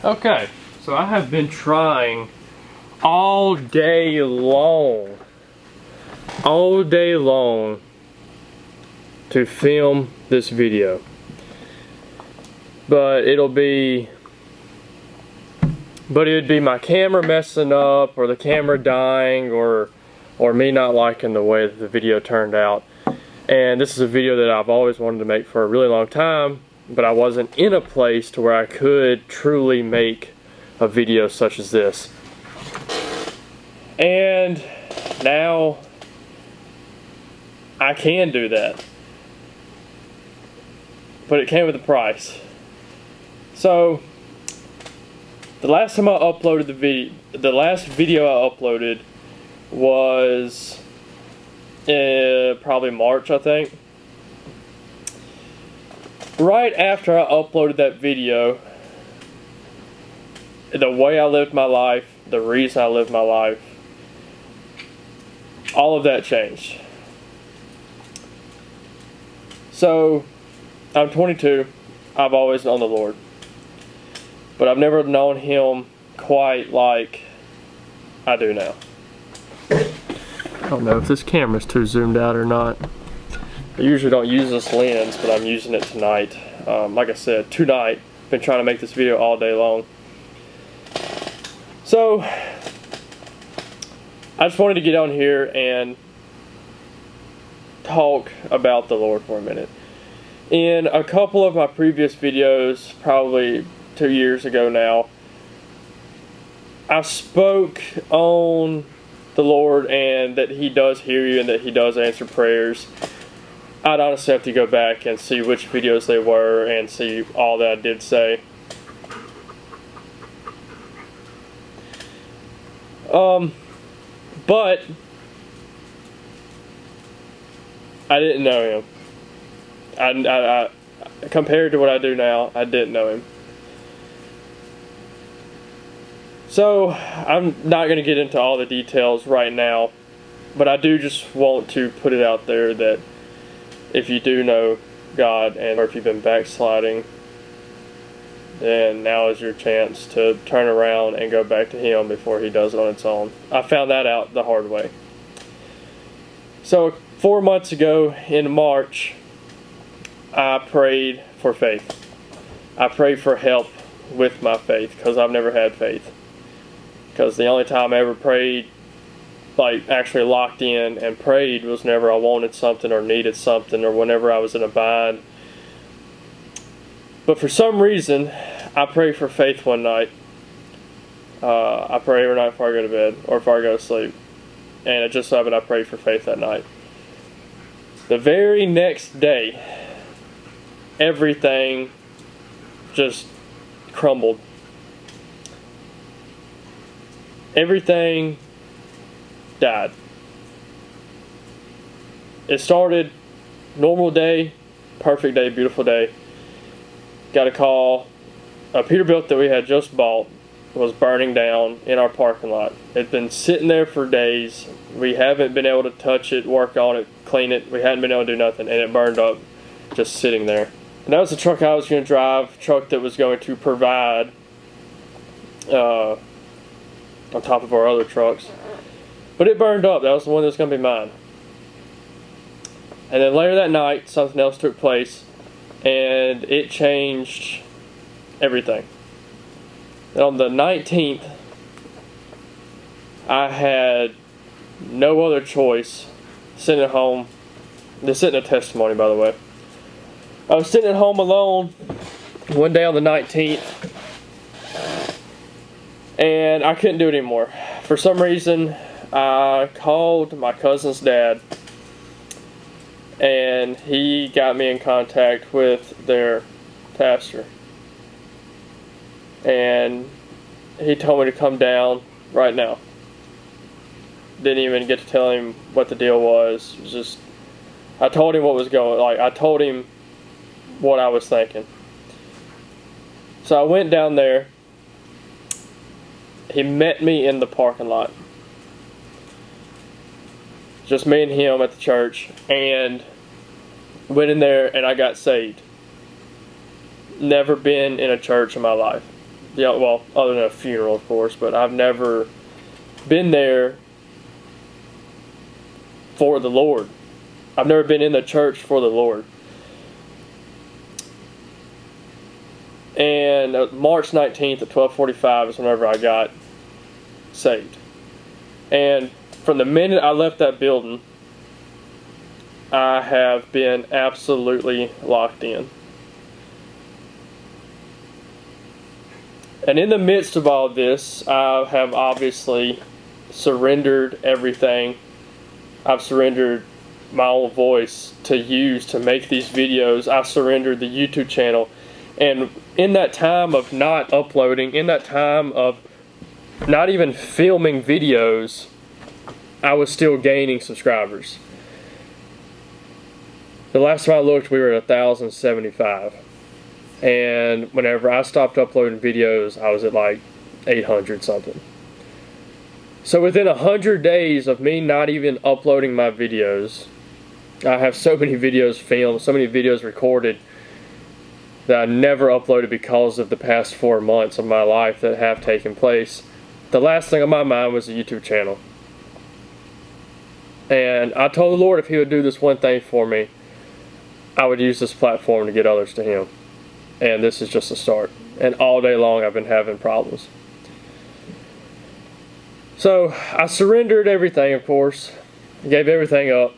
Okay, so I have been trying all day long to film this video, but it would be my camera messing up, or the camera dying, or me not liking the way that the video turned out. And this is a video that I've always wanted to make for a really long time, but I wasn't in a place to where I could truly make a video such as this. And now I can do that, but it came with a price. So the last time I uploaded the last video I uploaded was probably March, I think. Right after I uploaded that video, the way I lived my life, the reason I lived my life, all of that changed. So, I'm 22. I've always known the Lord, but I've never known Him quite like I do now. I don't know if this camera's too zoomed out or not. I usually don't use this lens, but I'm using it tonight. Like I said, tonight, been trying to make this video all day long. So, I just wanted to get on here and talk about the Lord for a minute. In a couple of my previous videos, probably 2 years ago now, I spoke on the Lord and that He does hear you and that He does answer prayers. I'd honestly have to go back and see which videos they were and see all that I did say. But I didn't know Him. I compared to what I do now, I didn't know Him. So I'm not going to get into all the details right now, but I do just want to put it out there that if you do know God, or if you've been backsliding, then now is your chance to turn around and go back to Him before He does it on its own. I found that out the hard way. So 4 months ago in March, I prayed for faith. I prayed for help with my faith because I've never had faith. Because the only time I ever prayed, like actually locked in and prayed, was whenever I wanted something or needed something, or whenever I was in a bind. But for some reason, I prayed for faith one night. I pray every night before I go to bed, or before I go to sleep. And it just so happened I prayed for faith that night. The very next day, everything just crumbled. Everything died. It started normal day, perfect day, beautiful day. Got a call. A Peterbilt that we had just bought was burning down in our parking lot. It'd been sitting there for days. We haven't been able to touch it, work on it, clean it. We hadn't been able to do nothing, and it burned up just sitting there. And that was the truck I was going to drive, truck that was going to provide on top of our other trucks. But it burned up. That was the one that was going to be mine. And then later that night, something else took place, and it changed everything. And on the 19th, I had no other choice. Sitting at home. This isn't a testimony, by the way. I was sitting at home alone one day on the 19th, and I couldn't do it anymore. For some reason, I called my cousin's dad, and he got me in contact with their pastor. And he told me to come down right now. Didn't even get to tell him what the deal was. It was just, I told him what was going on. I told him what I was thinking. So I went down there. He met me in the parking lot. Just me and him at the church, and went in there and I got saved. Never been in a church in my life. Yeah, well, other than a funeral, of course, but I've never been there for the Lord. I've never been in the church for the Lord. And March 19th at 12:45 is whenever I got saved. And from the minute I left that building, I have been absolutely locked in. And in the midst of all this, I have obviously surrendered everything. I've surrendered my own voice to use to make these videos. I surrendered the YouTube channel. And in that time of not uploading, in that time of not even filming videos, I was still gaining subscribers. The last time I looked, we were at 1,075. And whenever I stopped uploading videos, I was at like 800 something. So within 100 days of me not even uploading my videos, I have so many videos filmed, so many videos recorded that I never uploaded because of the past 4 months of my life that have taken place. The last thing on my mind was a YouTube channel. And I told the Lord if He would do this one thing for me, I would use this platform to get others to Him. And this is just a start. And all day long I've been having problems. So I surrendered everything, of course. Gave everything up.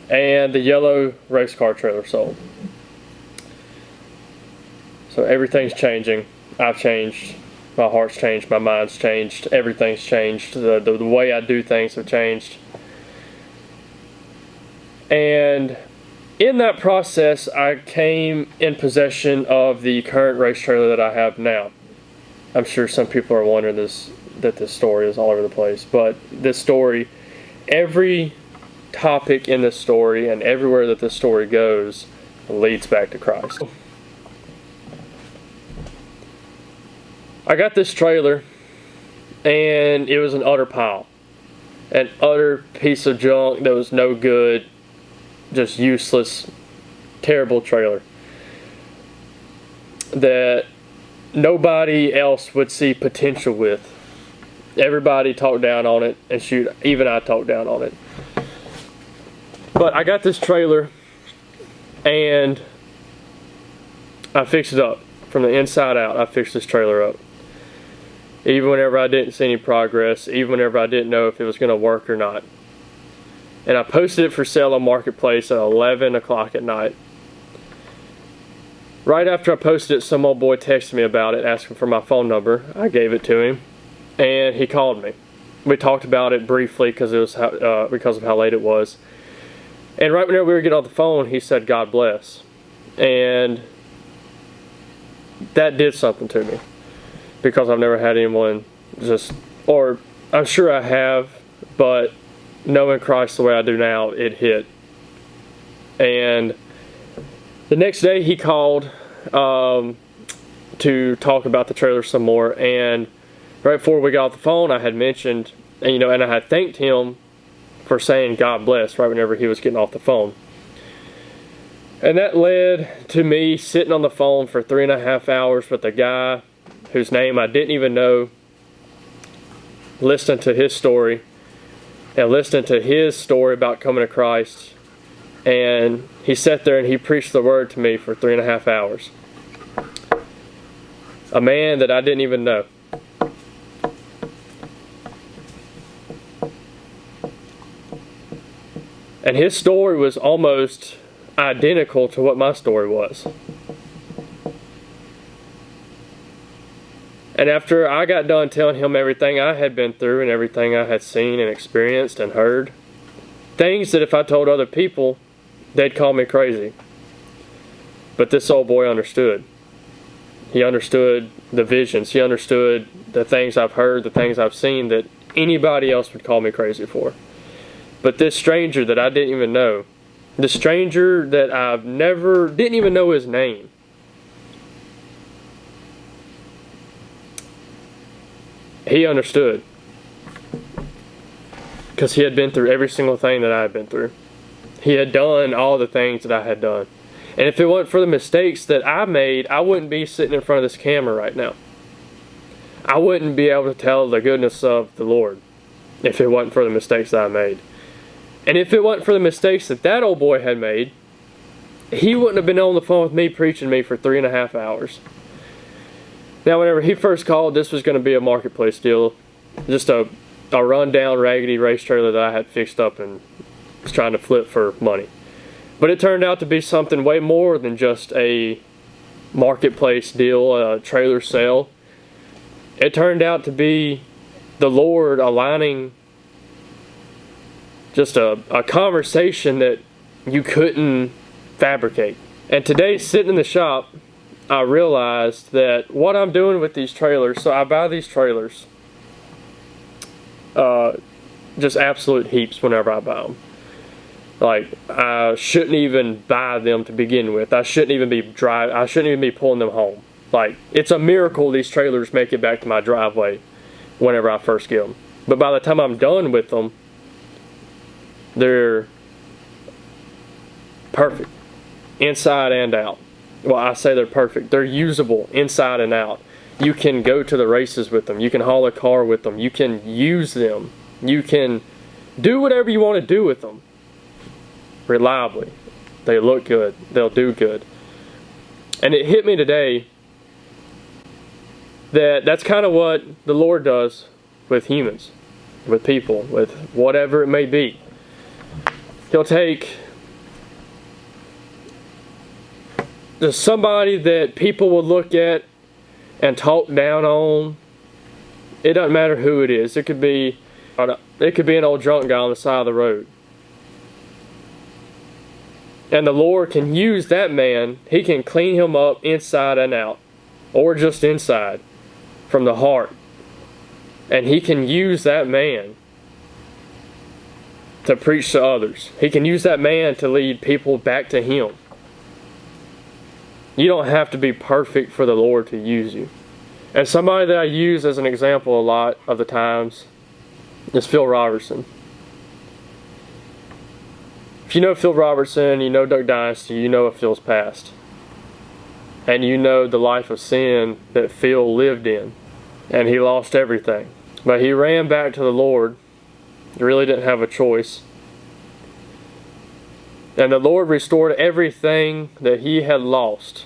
And the yellow race car trailer sold. So everything's changing. I've changed. My heart's changed. My mind's changed. Everything's changed. The way I do things have changed. And in that process, I came in possession of the current race trailer that I have now. I'm sure some people are wondering that this story is all over the place. But this story, every topic in this story and everywhere that this story goes leads back to Christ. I got this trailer and it was an utter pile. An utter piece of junk that was no good. Just useless, terrible trailer that nobody else would see potential with. Everybody talked down on it, and shoot, even I talked down on it. But I got this trailer and I fixed it up from the inside out. I fixed this trailer up. Even whenever I didn't see any progress, even whenever I didn't know if it was going to work or not. And I posted it for sale on Marketplace at 11 o'clock at night. Right after I posted it, some old boy texted me about it, asking for my phone number. I gave it to him, and he called me. We talked about it briefly because of how late it was. And right whenever we were getting on the phone, he said, "God bless." And that did something to me. Because I've never had anyone or I'm sure I have, but knowing Christ the way I do now, it hit. And the next day he called to talk about the trailer some more. And right before we got off the phone, I had mentioned, and I had thanked him for saying God bless right whenever he was getting off the phone. And that led to me sitting on the phone for 3.5 hours with a guy whose name I didn't even know, listening to his story and listening to his story about coming to Christ. And he sat there and he preached the word to me for 3.5 hours. A man that I didn't even know. And his story was almost identical to what my story was. And after I got done telling him everything I had been through and everything I had seen and experienced and heard, things that if I told other people, they'd call me crazy. But this old boy understood. He understood the visions. He understood the things I've heard, the things I've seen that anybody else would call me crazy for. But this stranger that I didn't even know, the stranger that didn't even know his name, he understood. Because he had been through every single thing that I had been through. He had done all the things that I had done. And if it wasn't for the mistakes that I made, I wouldn't be sitting in front of this camera right now. I wouldn't be able to tell the goodness of the Lord if it wasn't for the mistakes that I made. And if it wasn't for the mistakes that that old boy had made, he wouldn't have been on the phone with me preaching to me for 3.5 hours. Now, whenever he first called, this was going to be a marketplace deal. Just a run-down, raggedy race trailer that I had fixed up and was trying to flip for money. But it turned out to be something way more than just a marketplace deal, a trailer sale. It turned out to be the Lord aligning just a conversation that you couldn't fabricate. And today, sitting in the shop, I realized that what I'm doing with these trailers, so I buy these trailers, just absolute heaps whenever I buy them. Like, I shouldn't even buy them to begin with. I shouldn't even be pulling them home. Like, it's a miracle these trailers make it back to my driveway whenever I first get them. But by the time I'm done with them, they're perfect, inside and out. Well, I say they're perfect. They're usable inside and out. You can go to the races with them. You can haul a car with them. You can use them. You can do whatever you want to do with them reliably. They look good. They'll do good. And it hit me today that that's kind of what the Lord does with humans, with people, with whatever it may be. He'll take just somebody that people will look at and talk down on. It doesn't matter who it is. It could be an old drunk guy on the side of the road. And the Lord can use that man. He can clean him up inside and out, or just inside, from the heart. And He can use that man to preach to others. He can use that man to lead people back to Him. You don't have to be perfect for the Lord to use you. And somebody that I use as an example a lot of the times is Phil Robertson. If you know Phil Robertson, you know Duck Dynasty, you know of Phil's past. And you know the life of sin that Phil lived in. And he lost everything. But he ran back to the Lord. He really didn't have a choice. And the Lord restored everything that he had lost.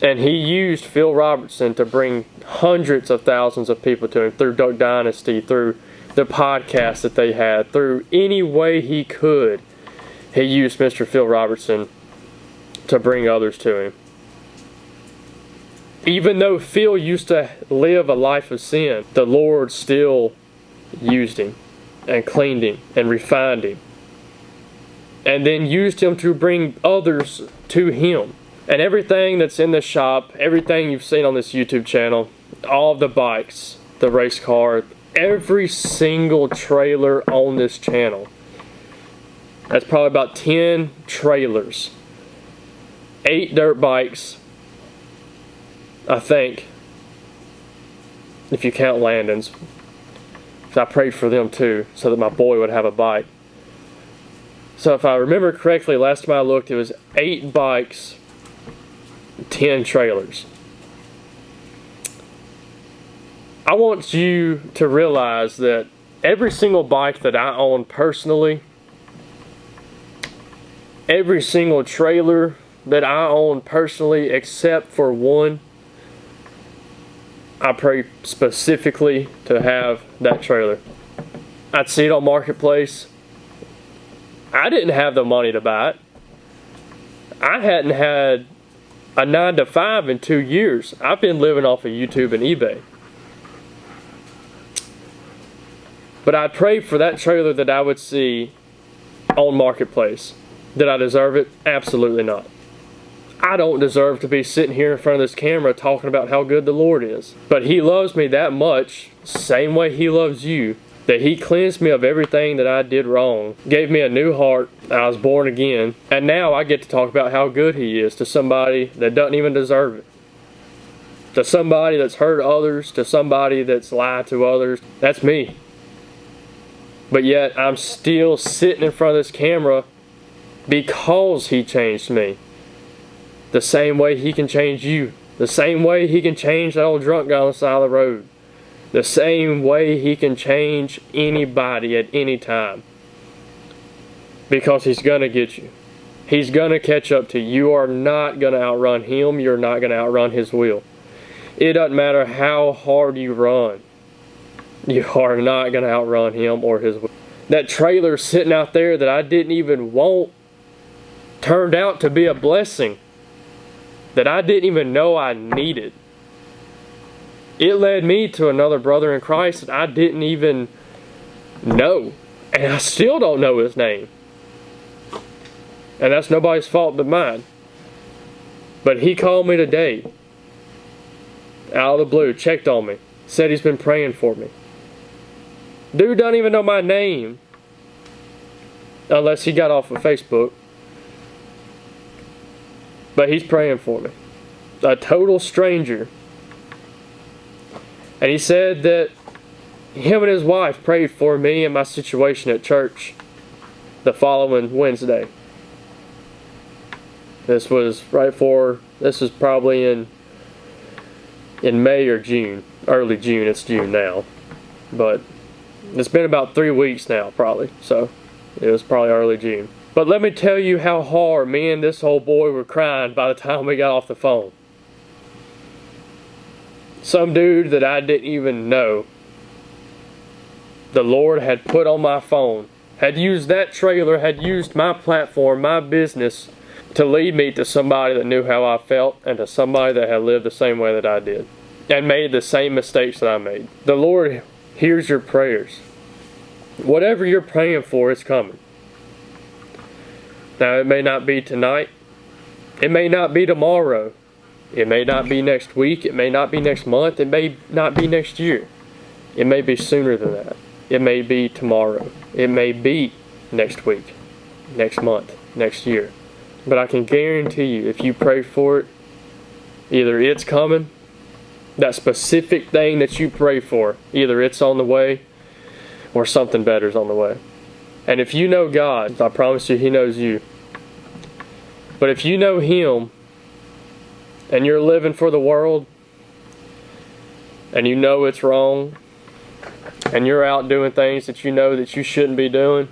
And He used Phil Robertson to bring hundreds of thousands of people to Him through Duck Dynasty, through the podcast that they had, through any way He could. He used Mr. Phil Robertson to bring others to Him. Even though Phil used to live a life of sin, the Lord still used him and cleaned him and refined him. And then used him to bring others to Him. And everything that's in this shop, everything you've seen on this YouTube channel, all of the bikes, the race car, every single trailer on this channel. That's probably about 10 trailers. 8 dirt bikes, I think, if you count Landon's. I prayed for them too, so that my boy would have a bike. So if I remember correctly, last time I looked, it was 8 bikes, 10 trailers. I want you to realize that every single bike that I own personally, every single trailer that I own personally except for one, I pray specifically to have that trailer. I'd see it on Marketplace. I didn't have the money to buy it. I hadn't had a 9-to-5 in 2 years. I've been living off of YouTube and eBay. But I prayed for that trailer that I would see on Marketplace. Did I deserve it? Absolutely not. I don't deserve to be sitting here in front of this camera talking about how good the Lord is. But He loves me that much, same way He loves you, that He cleansed me of everything that I did wrong, gave me a new heart, I was born again, and now I get to talk about how good He is to somebody that doesn't even deserve it. To somebody that's hurt others, to somebody that's lied to others. That's me. But yet I'm still sitting in front of this camera because He changed me. The same way He can change you. The same way He can change that old drunk guy on the side of the road. The same way He can change anybody at any time. Because He's going to get you. He's going to catch up to you. You are not going to outrun Him. You're not going to outrun His will. It doesn't matter how hard you run. You are not going to outrun Him or His will. That trailer sitting out there that I didn't even want turned out to be a blessing that I didn't even know I needed. It led me to another brother in Christ that I didn't even know. And I still don't know his name. And that's nobody's fault but mine. But he called me today, out of the blue, checked on me, said he's been praying for me. Dude doesn't even know my name, unless he got off of Facebook. But he's praying for me. A total stranger. And he said that him and his wife prayed for me and my situation at church the following Wednesday. This was probably in May or June. Early June. It's June now. But it's been about 3 weeks now, probably. So it was probably early June. But let me tell you how hard me and this old boy were crying by the time we got off the phone. Some dude that I didn't even know, the Lord had put on my phone, had used that trailer, had used my platform, my business, to lead me to somebody that knew how I felt and to somebody that had lived the same way that I did and made the same mistakes that I made. The Lord hears your prayers. Whatever you're praying for is coming. Now, it may not be tonight. It may not be tomorrow. It may not be next week. It may not be next month. It may not be next year. It may be sooner than that. It may be tomorrow. It may be next week, next month, next year. But I can guarantee you, if you pray for it, either it's coming, that specific thing that you pray for, either it's on the way or something better's on the way. And if you know God, I promise you He knows you. But if you know Him and you're living for the world and you know it's wrong and you're out doing things that you know that you shouldn't be doing,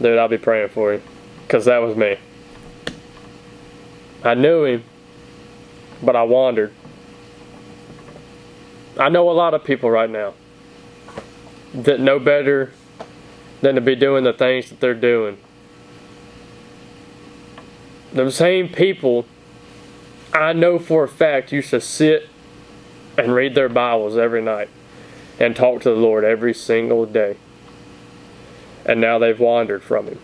dude, I'll be praying for you. Because that was me. I knew Him, but I wandered. I know a lot of people right now that know better than to be doing the things that they're doing. The same people I know for a fact used to sit and read their Bibles every night and talk to the Lord every single day. And now they've wandered from Him.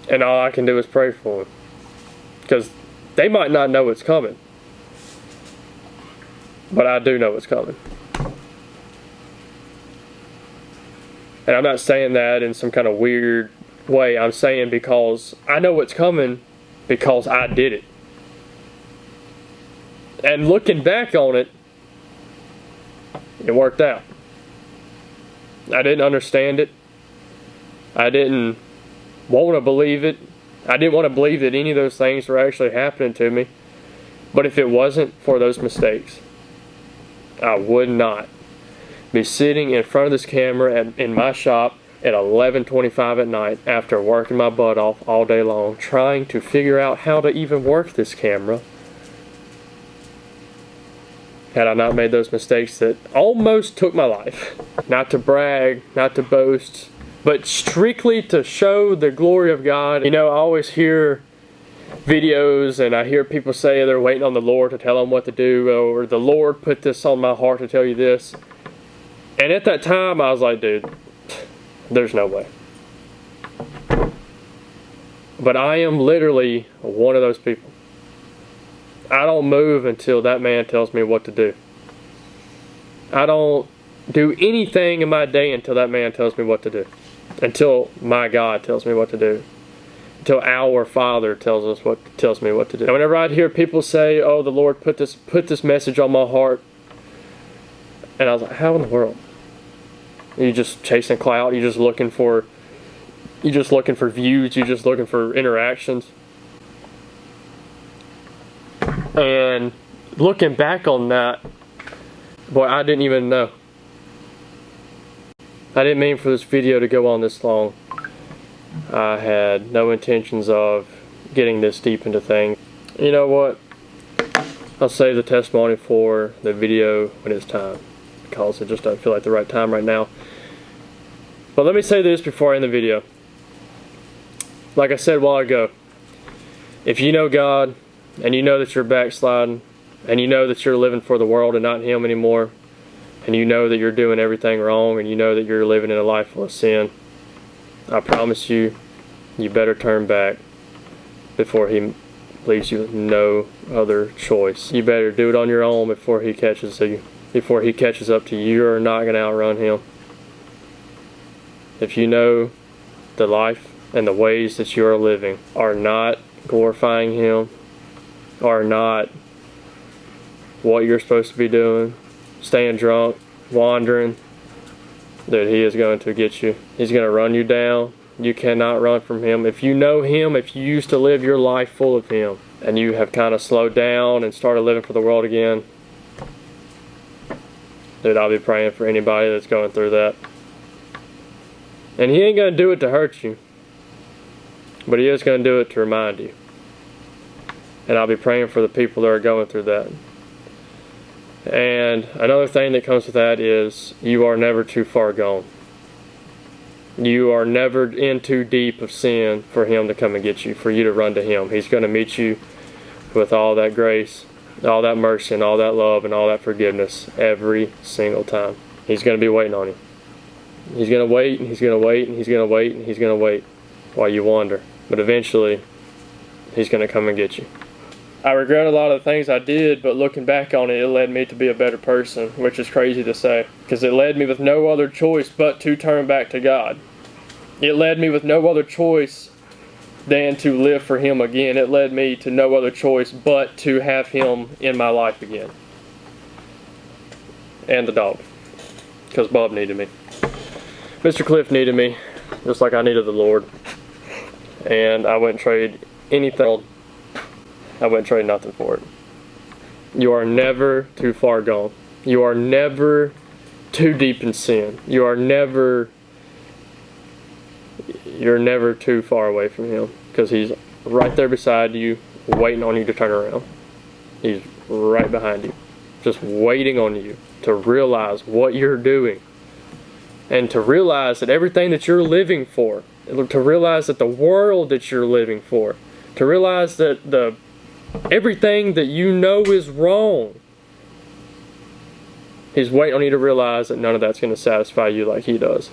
And all I can do is pray for them. Because they might not know it's coming. But I do know it's coming. And I'm not saying that in some kind of weird way. I'm saying because I know it's coming because I did it. And looking back on it, it worked out. I didn't understand it. I didn't want to believe it. I didn't want to believe that any of those things were actually happening to me. But if it wasn't for those mistakes, I would not be sitting in front of this camera in my shop at 11:25 at night after working my butt off all day long, trying to figure out how to even work this camera. Had I not made those mistakes that almost took my life. Not to brag, not to boast, but strictly to show the glory of God. You know, I always hear videos and I hear people say they're waiting on the Lord to tell them what to do, or the Lord put this on my heart to tell you this. And at that time I was like, dude, there's no way. But I am literally one of those people. I don't move until that man tells me what to do. I don't do anything in my day until that man tells me what to do. Until my God tells me what to do. Until our Father tells me what to do. And whenever I hear people say, "Oh, the Lord put this message on my heart," and I was like, how in the world? Are you just chasing clout? Are you just looking for You're just looking for views. You're just looking for interactions. And looking back on that, boy, I didn't even know. I didn't mean for this video to go on this long. I had no intentions of getting this deep into things. You know what? I'll save the testimony for the video when it's time, because it just doesn't feel like the right time right now. But let me say this before I end the video. Like I said a while ago, if you know God, and you know that you're backsliding, and you know that you're living for the world and not Him anymore, and you know that you're doing everything wrong, and you know that you're living in a life full of sin, I promise you, you better turn back before He leaves you with no other choice. You better do it on your own before He catches you. Before He catches up to you, you're not going to outrun Him. If you know the life and the ways that you are living are not glorifying Him, are not what you're supposed to be doing, staying drunk, wandering, that He is going to get you. He's going to run you down. You cannot run from Him. If you know Him, if you used to live your life full of Him, and you have kind of slowed down and started living for the world again, dude, I'll be praying for anybody that's going through that. And He ain't going to do it to hurt you, but He is going to do it to remind you. And I'll be praying for the people that are going through that. And another thing that comes with that is you are never too far gone. You are never in too deep of sin for Him to come and get you, for you to run to Him. He's going to meet you with all that grace, all that mercy, and all that love, and all that forgiveness every single time. He's going to be waiting on you. He's going to wait, and He's going to wait, and He's going to wait, and He's going to wait while you wander. But eventually, He's going to come and get you. I regret a lot of the things I did, but looking back on it, it led me to be a better person, which is crazy to say, because it led me with no other choice but to turn back to God. It led me with no other choice than to live for Him again. It led me to no other choice but to have Him in my life again. And the dog, because Bob needed me. Mr. Cliff needed me, just like I needed the Lord. And I wouldn't trade anything. I wouldn't trade nothing for it. You are never too far gone. You are never too deep in sin. You're never too far away from Him, because He's right there beside you, waiting on you to turn around. He's right behind you, just waiting on you to realize what you're doing, and to realize that everything that you're living for, to realize that the world that you're living for, to realize that everything that you know is wrong, He's waiting on you to realize that none of that's going to satisfy you like He does.